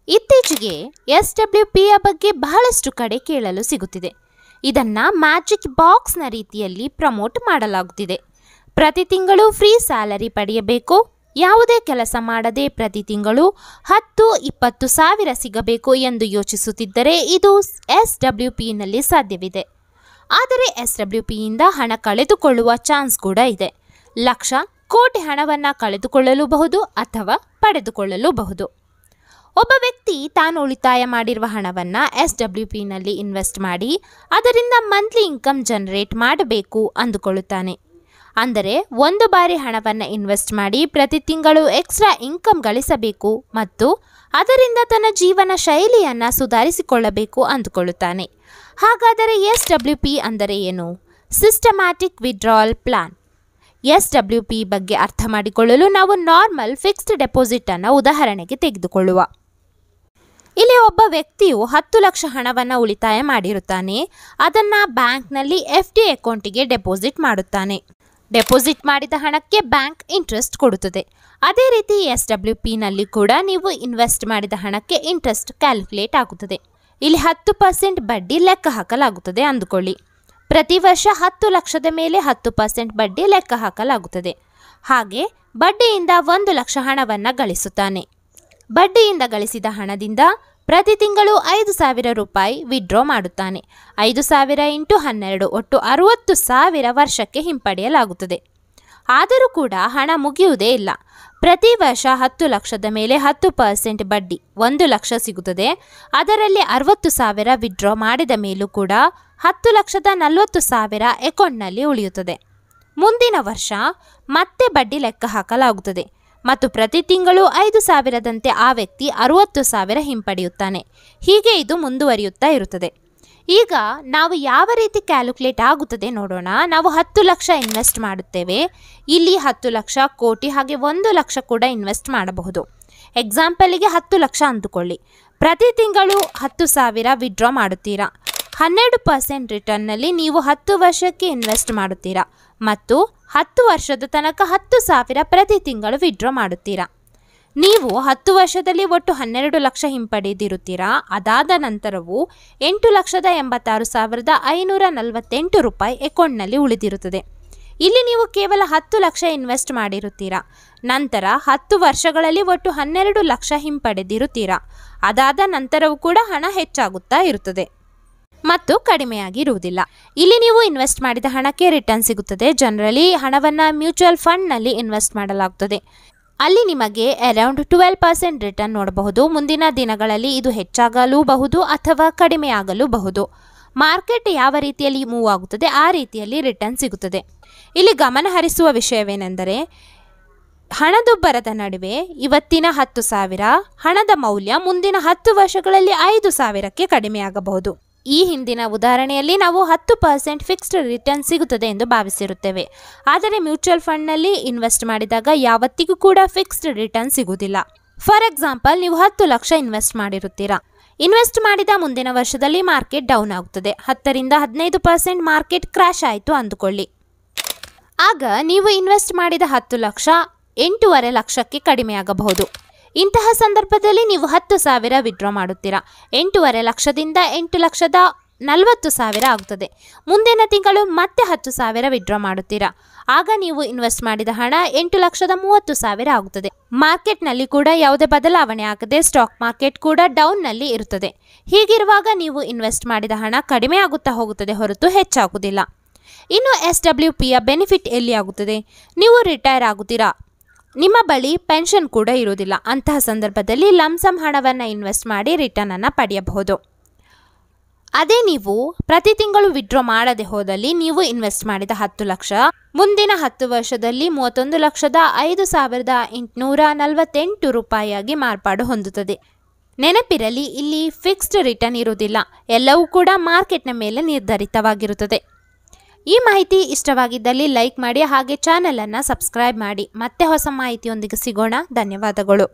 ಇತ್ತೀಚೆಗೆ SWPಯ ಬಗ್ಗೆ ಬಹಳಷ್ಟು ಕಡೆ ಕೇಳಲು ಸಿಗುತ್ತಿದೆ. ಇದನ್ನ ಮ್ಯಾಜಿಕ್ ಬಾಕ್ಸ್ನ ರೀತಿಯಲ್ಲಿ ಪ್ರಮೋಟ್ ಮಾಡಲಾಗುತ್ತಿದೆ. ಪ್ರತಿ ತಿಂಗಳು ಫ್ರೀ ಸ್ಯಾಲರಿ ಪಡೆಯಬೇಕು, ಯಾವುದೇ ಕೆಲಸ ಮಾಡದೆ ಪ್ರತಿ ತಿಂಗಳು 10-20 ಸಾವಿರ ಸಿಗಬೇಕು ಎಂದು ಯೋಚಿಸುತ್ತಿದ್ದರೆ ಇದು SWPನಲ್ಲಿ ಸಾಧ್ಯವಿದೆ. ಆದರೆ SWPಯಿಂದ ಹಣ ಕಳೆದುಕೊಳ್ಳುವ ಚಾನ್ಸ್ ಕೂಡ ಇದೆ. ಲಕ್ಷ ಕೋಟಿ ಹಣವನ್ನು ಕಳೆದುಕೊಳ್ಳಲೂಬಹುದು ಅಥವಾ ಪಡೆದುಕೊಳ್ಳಲೂಬಹುದು. ಒಬ್ಬ ವ್ಯಕ್ತಿ ತಾನು ಉಳಿತಾಯ ಮಾಡಿರುವ ಹಣವನ್ನು SWPನಲ್ಲಿ ಇನ್ವೆಸ್ಟ್ ಮಾಡಿ ಅದರಿಂದ ಮಂತ್ಲಿ ಇನ್ಕಮ್ ಜನರೇಟ್ ಮಾಡಬೇಕು ಅಂದುಕೊಳ್ಳುತ್ತಾನೆ. ಅಂದರೆ ಒಂದು ಬಾರಿ ಹಣವನ್ನು ಇನ್ವೆಸ್ಟ್ ಮಾಡಿ ಪ್ರತಿ ತಿಂಗಳು ಎಕ್ಸ್ಟ್ರಾ ಇನ್ಕಮ್ ಗಳಿಸಬೇಕು ಮತ್ತು ಅದರಿಂದ ತನ್ನ ಜೀವನ ಶೈಲಿಯನ್ನು ಸುಧಾರಿಸಿಕೊಳ್ಳಬೇಕು ಅಂದುಕೊಳ್ಳುತ್ತಾನೆ. ಹಾಗಾದರೆ SWP ಅಂದರೆ ಏನು? Systematic withdrawal plan. SWP ಬಗ್ಗೆ ಅರ್ಥ ಮಾಡಿಕೊಳ್ಳಲು ನಾವು ನಾರ್ಮಲ್ ಫಿಕ್ಸ್ಡ್ ಡೆಪಾಸಿಟ್ ಅನ್ನು ಉದಾಹರಣೆಗೆ ತೆಗೆದುಕೊಳ್ಳುವ. ಇಲ್ಲಿ ಒಬ್ಬ ವ್ಯಕ್ತಿಯು 10 ಲಕ್ಷ ಹಣವನ್ನು ಉಳಿತಾಯ ಮಾಡಿರುತ್ತಾನೆ. ಅದನ್ನು ಬ್ಯಾಂಕ್ನಲ್ಲಿ FD ಅಕೌಂಟಿಗೆ ಡೆಪಾಸಿಟ್ ಮಾಡುತ್ತಾನೆ. ಡೆಪಾಸಿಟ್ ಮಾಡಿದ ಹಣಕ್ಕೆ ಬ್ಯಾಂಕ್ ಇಂಟ್ರೆಸ್ಟ್ ಕೊಡುತ್ತದೆ. ಅದೇ ರೀತಿ SWPನಲ್ಲಿ ಕೂಡ ನೀವು ಇನ್ವೆಸ್ಟ್ ಮಾಡಿದ ಹಣಕ್ಕೆ ಇಂಟ್ರೆಸ್ಟ್ ಕ್ಯಾಲ್ಕುಲೇಟ್ ಆಗುತ್ತದೆ. ಇಲ್ಲಿ 10% ಬಡ್ಡಿ ಲೆಕ್ಕ ಹಾಕಲಾಗುತ್ತದೆ ಅಂದುಕೊಳ್ಳಿ. ಪ್ರತಿ ವರ್ಷ 10 ಲಕ್ಷದ ಮೇಲೆ 10% ಬಡ್ಡಿ ಲೆಕ್ಕ ಹಾಕಲಾಗುತ್ತದೆ. ಹಾಗೆ ಬಡ್ಡಿಯಿಂದ 1 ಲಕ್ಷ ಹಣವನ್ನು ಗಳಿಸುತ್ತಾನೆ. ಬಡ್ಡಿಯಿಂದ ಗಳಿಸಿದ ಹಣದಿಂದ ಪ್ರತಿ ತಿಂಗಳು 5,000 ರೂಪಾಯಿ ವಿಡ್ರಾ ಮಾಡುತ್ತಾನೆ. 5,000 × 12 ಒಟ್ಟು 60,000 ವರ್ಷಕ್ಕೆ ಹಿಂಪಡೆಯಲಾಗುತ್ತದೆ. ಆದರೂ ಕೂಡ ಹಣ ಮುಗಿಯುವುದೇ ಇಲ್ಲ. ಪ್ರತಿ ವರ್ಷ 10 ಲಕ್ಷದ ಮೇಲೆ 10% ಬಡ್ಡಿ 1 ಲಕ್ಷ ಸಿಗುತ್ತದೆ. ಅದರಲ್ಲಿ 60,000 ವಿಡ್ರಾ ಮಾಡಿದ ಮೇಲೂ ಕೂಡ 10,40,000 ಅಕೌಂಟ್ನಲ್ಲಿ ಉಳಿಯುತ್ತದೆ. ಮುಂದಿನ ವರ್ಷ ಮತ್ತೆ ಬಡ್ಡಿ ಲೆಕ್ಕ ಹಾಕಲಾಗುತ್ತದೆ ಮತ್ತು ಪ್ರತಿ ತಿಂಗಳು 5,000ದಂತೆ ಆ ವ್ಯಕ್ತಿ 60,000 ಹಿಂಪಡೆಯುತ್ತಾನೆ. ಹೀಗೆ ಇದು ಮುಂದುವರಿಯುತ್ತಾ ಇರುತ್ತದೆ. ಈಗ ನಾವು ಯಾವ ರೀತಿ ಕ್ಯಾಲ್ಕುಲೇಟ್ ಆಗುತ್ತದೆ ನೋಡೋಣ. ನಾವು 10 ಲಕ್ಷ ಇನ್ವೆಸ್ಟ್ ಮಾಡುತ್ತೇವೆ. ಇಲ್ಲಿ 10 ಲಕ್ಷ, ಕೋಟಿ ಹಾಗೆ 1 ಲಕ್ಷ ಕೂಡ ಇನ್ವೆಸ್ಟ್ ಮಾಡಬಹುದು. ಎಕ್ಸಾಂಪಲಿಗೆ 10 ಲಕ್ಷ ಅಂದುಕೊಳ್ಳಿ. ಪ್ರತಿ ತಿಂಗಳು 10,000 ವಿಡ್ರಾ ಮಾಡುತ್ತೀರಾ. 12% ರಿಟರ್ನ್ನಲ್ಲಿ ನೀವು 10 ವರ್ಷಕ್ಕೆ ಇನ್ವೆಸ್ಟ್ ಮಾಡುತ್ತೀರಾ ಮತ್ತು 10 ವರ್ಷದ ತನಕ 10,000 ಪ್ರತಿ ತಿಂಗಳು ವಿಡ್ರಾ ಮಾಡುತ್ತೀರಾ. ನೀವು 10 ವರ್ಷದಲ್ಲಿ ಒಟ್ಟು 12 ಲಕ್ಷ ಹಿಂಪಡೆದಿರುತ್ತೀರಾ. ಅದಾದ ನಂತರವೂ 8,86,548 ರೂಪಾಯಿ ಅಕೌಂಟ್ನಲ್ಲಿ ಉಳಿದಿರುತ್ತದೆ. ಇಲ್ಲಿ ನೀವು ಕೇವಲ 10 ಲಕ್ಷ ಇನ್ವೆಸ್ಟ್ ಮಾಡಿರುತ್ತೀರಾ. ನಂತರ 10 ವರ್ಷಗಳಲ್ಲಿ ಒಟ್ಟು 12 ಲಕ್ಷ ಹಿಂಪಡೆದಿರುತ್ತೀರಾ. ಅದಾದ ನಂತರವೂ ಕೂಡ ಹಣ ಹೆಚ್ಚಾಗುತ್ತಾ ಇರುತ್ತದೆ ಮತ್ತು ಕಡಿಮೆಯಾಗಿರುವುದಿಲ್ಲ. ಇಲ್ಲಿ ನೀವು ಇನ್ವೆಸ್ಟ್ ಮಾಡಿದ ಹಣಕ್ಕೆ ರಿಟರ್ನ್ ಸಿಗುತ್ತದೆ. ಜನರಲಿ ಹಣವನ್ನು ಮ್ಯೂಚುವಲ್ ಫಂಡ್ನಲ್ಲಿ ಇನ್ವೆಸ್ಟ್ ಮಾಡಲಾಗುತ್ತದೆ. ಅಲ್ಲಿ ನಿಮಗೆ ಅರೌಂಡ್ 12% ರಿಟರ್ನ್ ನೋಡಬಹುದು. ಮುಂದಿನ ದಿನಗಳಲ್ಲಿ ಇದು ಹೆಚ್ಚಾಗಲೂಬಹುದು ಅಥವಾ ಕಡಿಮೆಯಾಗಲೂಬಹುದು. ಮಾರ್ಕೆಟ್ ಯಾವ ರೀತಿಯಲ್ಲಿ ಮೂವ್ ಆಗುತ್ತದೆ ಆ ರೀತಿಯಲ್ಲಿ ರಿಟರ್ನ್ ಸಿಗುತ್ತದೆ. ಇಲ್ಲಿ ಗಮನಹರಿಸುವ ವಿಷಯವೇನೆಂದರೆ ಹಣದುಬ್ಬರದ ನಡುವೆ ಇವತ್ತಿನ 10,000 ಹಣದ ಮೌಲ್ಯ ಮುಂದಿನ 10 ವರ್ಷಗಳಲ್ಲಿ 5,000ಕ್ಕೆ ಕಡಿಮೆಯಾಗಬಹುದು. ಈ ಹಿಂದಿನ ಉದಾಹರಣೆಯಲ್ಲಿ ನಾವು 10% ಫಿಕ್ಸ್ಡ್ ರಿಟರ್ನ್ ಸಿಗುತ್ತದೆ ಎಂದು ಭಾವಿಸಿರುತ್ತೇವೆ. ಆದರೆ ಮ್ಯೂಚುವಲ್ ಫಂಡ್ನಲ್ಲಿ ಇನ್ವೆಸ್ಟ್ ಮಾಡಿದಾಗ ಯಾವತ್ತಿಗೂ ಕೂಡ ಫಿಕ್ಸ್ಡ್ ರಿಟರ್ನ್ ಸಿಗುವುದಿಲ್ಲ. ಫಾರ್ ಎಕ್ಸಾಂಪಲ್, ನೀವು 10 ಲಕ್ಷ ಇನ್ವೆಸ್ಟ್ ಮಾಡಿರುತ್ತೀರಾ. ಇನ್ವೆಸ್ಟ್ ಮಾಡಿದ ಮುಂದಿನ ವರ್ಷದಲ್ಲಿ ಮಾರ್ಕೆಟ್ ಡೌನ್ ಆಗುತ್ತದೆ. 10ರಿಂದ 15% ಮಾರ್ಕೆಟ್ ಕ್ರ್ಯಾಶ್ ಆಯಿತು ಅಂದುಕೊಳ್ಳಿ. ಆಗ ನೀವು ಇನ್ವೆಸ್ಟ್ ಮಾಡಿದ 10 ಲಕ್ಷ 8.5 ಲಕ್ಷಕ್ಕೆ ಕಡಿಮೆಯಾಗಬಹುದು. ಇಂತಹ ಸಂದರ್ಭದಲ್ಲಿ ನೀವು 10,000 ವಿಡ್ರಾ ಮಾಡುತ್ತೀರಾ. 8.5 ಲಕ್ಷದಿಂದ 8,40,000 ಆಗುತ್ತದೆ. ಮುಂದಿನ ತಿಂಗಳು ಮತ್ತೆ 10,000 ವಿಡ್ರಾ ಮಾಡುತ್ತೀರಾ. ಆಗ ನೀವು ಇನ್ವೆಸ್ಟ್ ಮಾಡಿದ ಹಣ 8,30,000 ಆಗುತ್ತದೆ. ಮಾರ್ಕೆಟ್ನಲ್ಲಿ ಕೂಡ ಯಾವುದೇ ಬದಲಾವಣೆ ಆಗದೆ ಸ್ಟಾಕ್ ಮಾರ್ಕೆಟ್ ಕೂಡ ಡೌನ್ನಲ್ಲಿ ಇರುತ್ತದೆ. ಹೀಗಿರುವಾಗ ನೀವು ಇನ್ವೆಸ್ಟ್ ಮಾಡಿದ ಹಣ ಕಡಿಮೆ ಆಗುತ್ತಾ ಹೋಗುತ್ತದೆ ಹೊರತು ಹೆಚ್ಚಾಗುವುದಿಲ್ಲ. ಇನ್ನು SWPಯ ಬೆನಿಫಿಟ್ ಎಲ್ಲಿ ಆಗುತ್ತದೆ? ನೀವು ರಿಟೈರ್ ಆಗುತ್ತೀರಾ, ನಿಮ್ಮ ಬಳಿ ಪೆನ್ಷನ್ ಕೂಡ ಇರುವುದಿಲ್ಲ. ಅಂತಹ ಸಂದರ್ಭದಲ್ಲಿ ಲಂಸಮ್ ಹಣವನ್ನು ಇನ್ವೆಸ್ಟ್ ಮಾಡಿ ರಿಟರ್ನ್ ಅನ್ನು ಪಡೆಯಬಹುದು. ಅದೇ ನೀವು ಪ್ರತಿ ತಿಂಗಳು ವಿಡ್ರಾ ಮಾಡದೆ ಹೋದಲ್ಲಿ ನೀವು ಇನ್ವೆಸ್ಟ್ ಮಾಡಿದ 10 ಲಕ್ಷ ಮುಂದಿನ 10 ವರ್ಷದಲ್ಲಿ 31,05,848 ರೂಪಾಯಿಯಾಗಿ ಮಾರ್ಪಾಡು ಹೊಂದುತ್ತದೆ. ನೆನಪಿರಲಿ, ಇಲ್ಲಿ ಫಿಕ್ಸ್ಡ್ ರಿಟರ್ನ್ ಇರುವುದಿಲ್ಲ. ಎಲ್ಲವೂ ಕೂಡ ಮಾರ್ಕೆಟ್ನ ಮೇಲೆ ನಿರ್ಧರಿತವಾಗಿರುತ್ತದೆ. ಈ ಮಾಹಿತಿ ಇಷ್ಟವಾಗಿದ್ದಲ್ಲಿ ಲೈಕ್ ಮಾಡಿ ಹಾಗೆ ಚಾನೆಲ್ ಅನ್ನು ಸಬ್ಸ್ಕ್ರೈಬ್ ಮಾಡಿ. ಮತ್ತೆ ಹೊಸ ಮಾಹಿತಿಯೊಂದಿಗೆ ಸಿಗೋಣ. ಧನ್ಯವಾದಗಳು.